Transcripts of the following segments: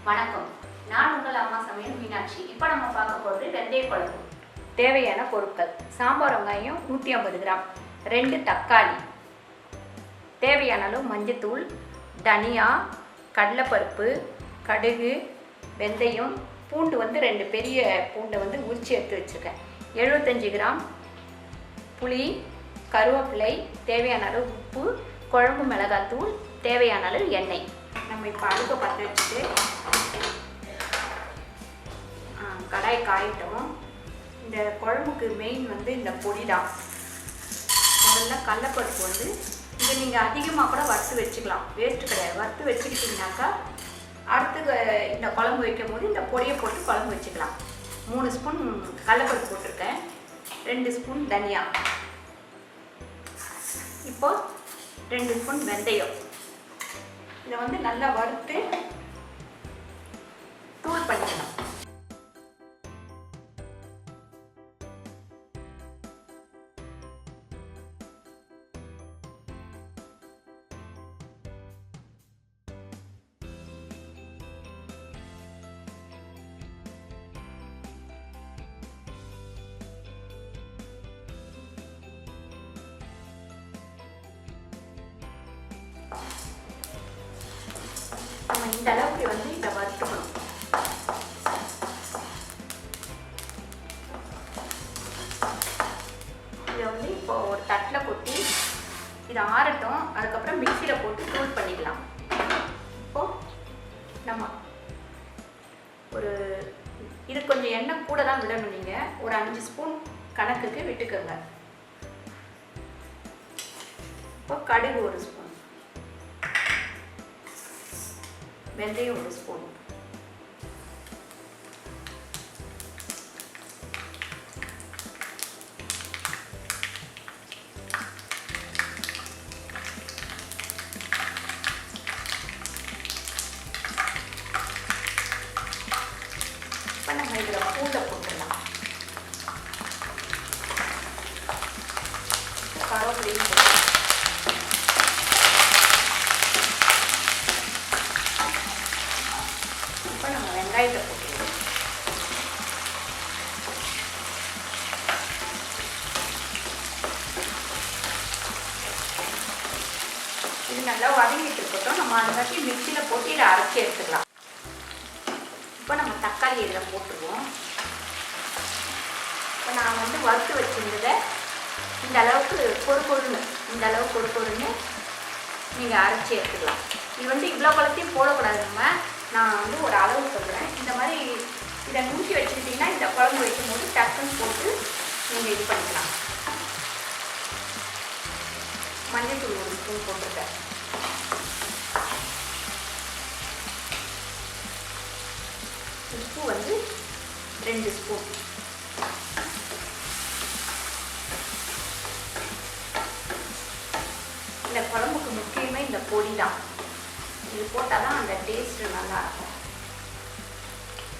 வணக்கம், நான் உங்கள் அம்மா சமையல் மீனாட்சி. இப்போ நம்ம பார்க்க போகிறது வெந்தய குழம்பு. தேவையான பொருட்கள்: சாம்பார் வெங்காயம் 150 கிராம், 2 தக்காளி, தேவையான அளவு மஞ்சத்தூள், தனியா, கடலைப்பருப்பு, கடுகு, வெந்தயம், பூண்டு 2 பெரிய பூண்டை உரிச்சு எடுத்து வச்சுருக்கேன், 75 கிராம் புளி, கருவேப்பிலை, தேவையான அளவு உப்பு, குழம்பு மிளகாத்தூள், தேவையான அளவு எண்ணெய். நம்ம இப்போ அடுப்பை பற்ற வச்சுட்டு கடாய் காயிட்டோம். இந்த குழம்புக்கு மெயின் இந்த பொடி தான். முதல்ல கடலைப்பருப்பு இதை நீங்கள் அதிகமாக கூட வறுத்து வச்சுக்கலாம், வேஸ்ட்டு கிடையாது. வறுத்து வச்சுக்கிட்டிங்கனாக்கா அடுத்து இந்த குழம்பு வைக்கும் போது இந்த பொடியை போட்டு குழம்பு வச்சுக்கலாம். 3 ஸ்பூன் கடலைப்பருப்பு போட்டிருக்கேன், 2 ஸ்பூன் தனியா, இப்போது 2 ஸ்பூன் வெந்தயம். இதை நல்லா வறுத்து தூள் பண்ணிக்கலாம். நம்ம இந்த அளவுக்கு இதை வறுத்துக்கணும். இதை இப்போ ஒரு தட்டில் கொட்டி இதை ஆறட்டும். அதுக்கப்புறம் மிக்சியில் போட்டு தூள் பண்ணிக்கலாம். இப்போது நம்ம இது கொஞ்சம் எண்ணெய் கூட தான் விடணும். நீங்கள் ஒரு 5 ஸ்பூன் கணக்குக்கு விட்டுக்கோங்க. இப்போ கடுகு 1 ஸ்பூன், வெந்தயம் 1 ஸ்பூன், இப்போ நம்ம இதில் பூண்டை போட்டுடலாம். கருவேப்பிலையும் போட்டுக்கலாம். இப்போ நம்ம வெங்காயத்தை போட்டுக்கலாம். இது நல்லா வதங்கிட்டு இருக்கட்டும். நம்ம அதை பற்றி மிக்சியில் போட்டு இதை அரைச்சி எடுத்துக்கலாம். இப்போ நம்ம தக்காளி இதில் போட்டுருவோம். இப்போ நான் வறுத்து வச்சுருந்ததை இந்த அளவுக்கு இந்த அளவுக்கு பொறுன்னு நீங்கள் அரைச்சி எடுத்துக்கலாம். இது இவ்வளோ குழந்தையும் போடக்கூடாது. நான் ஒரு அளவு சொல்கிறேன். இந்த மாதிரி இதை நூற்றி வச்சுக்கிட்டிங்கன்னா இந்த குழம்பு வைக்கும்போது டக்குன்னு போட்டு நீங்கள் இது பண்ணிக்கலாம். மஞ்சள்தூள் 1 ஸ்பூன் போட்டிருக்கேன், உப்பு 2 ஸ்பூன், இந்த குழம்புக்கு முக்கியமே இந்த பொடி தான். இது போட்டால் தான் அந்த டேஸ்ட்டு நல்லாயிருக்கும்.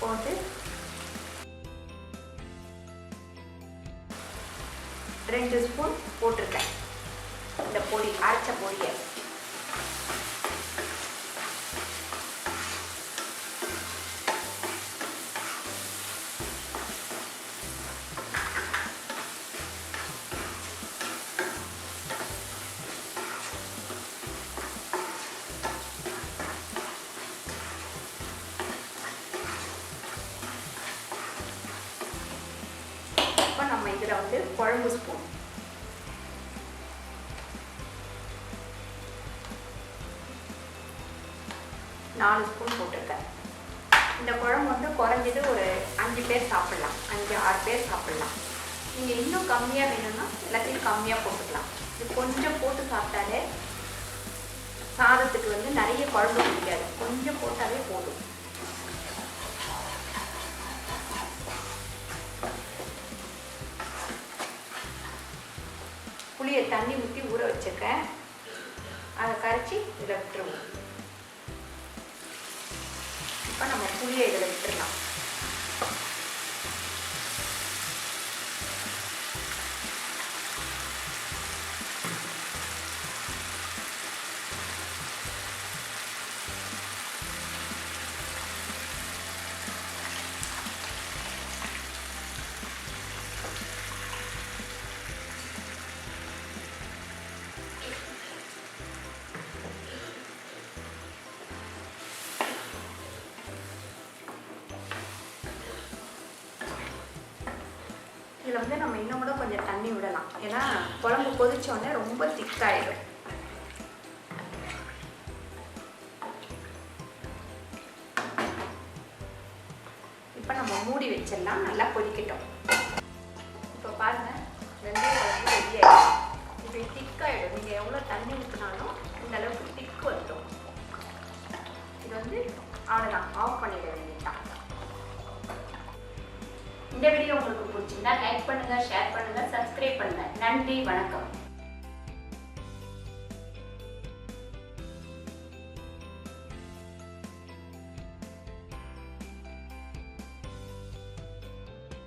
போட்டு 2 ஸ்பூன் போட்டிருக்கேன் இந்த பொடி, அரைச்ச பொடியை. நம்ம இதில் குழம்பு ஸ்பூன், நாலு ஸ்பூன் போட்டிருக்கேன். இந்த குழம்பு குறைஞ்சது ஒரு 5 பேர் சாப்பிட்லாம், 5-6 பேர் சாப்பிட்லாம். நீங்கள் இன்னும் கம்மியாக வேணும்னா எல்லாத்தையும் கம்மியாக போட்டுக்கலாம். இது கொஞ்சம் போட்டு சாப்பிட்டாலே சாதத்துக்கு நிறைய குழம்பு பிடிக்காது, கொஞ்சம் போட்டாலே போதும். புளியை தண்ணி ஊற்றி ஊற வச்சுருக்கேன், அதை கரைச்சி இதில் விட்டுருவோம். இப்போ நம்ம புளியை இதில் விட்டுடலாம். இதில் வந்து நம்ம இன்னும் கூட கொஞ்சம் தண்ணி விடலாம், ஏன்னா குழம்பு கொதிச்சோடனே ரொம்ப திக்காயிடும். இப்போ நம்ம மூடி வச்சிடலாம், நல்லா கொதிக்கட்டும். இப்போ பாருங்கள், வெந்தய குழம்பு ரெடி ஆகிடும். இப்படி திக்காயிடும். நீங்கள் எவ்வளோ தண்ணி ஊற்றினாலும் இந்த அளவுக்கு திக்கு வந்துடும். இது வந்து அவ்வளோதான், ஆஃப் பண்ணிட வேண்டியதுதான். இந்த வீடியோ உங்களுக்கு பிடிச்சிருந்தா லைக் பண்ணுங்கள், ஷேர் பண்ணுங்கள், சப்ஸ்கிரைப் பண்ணுங்கள். நன்றி, வணக்கம்.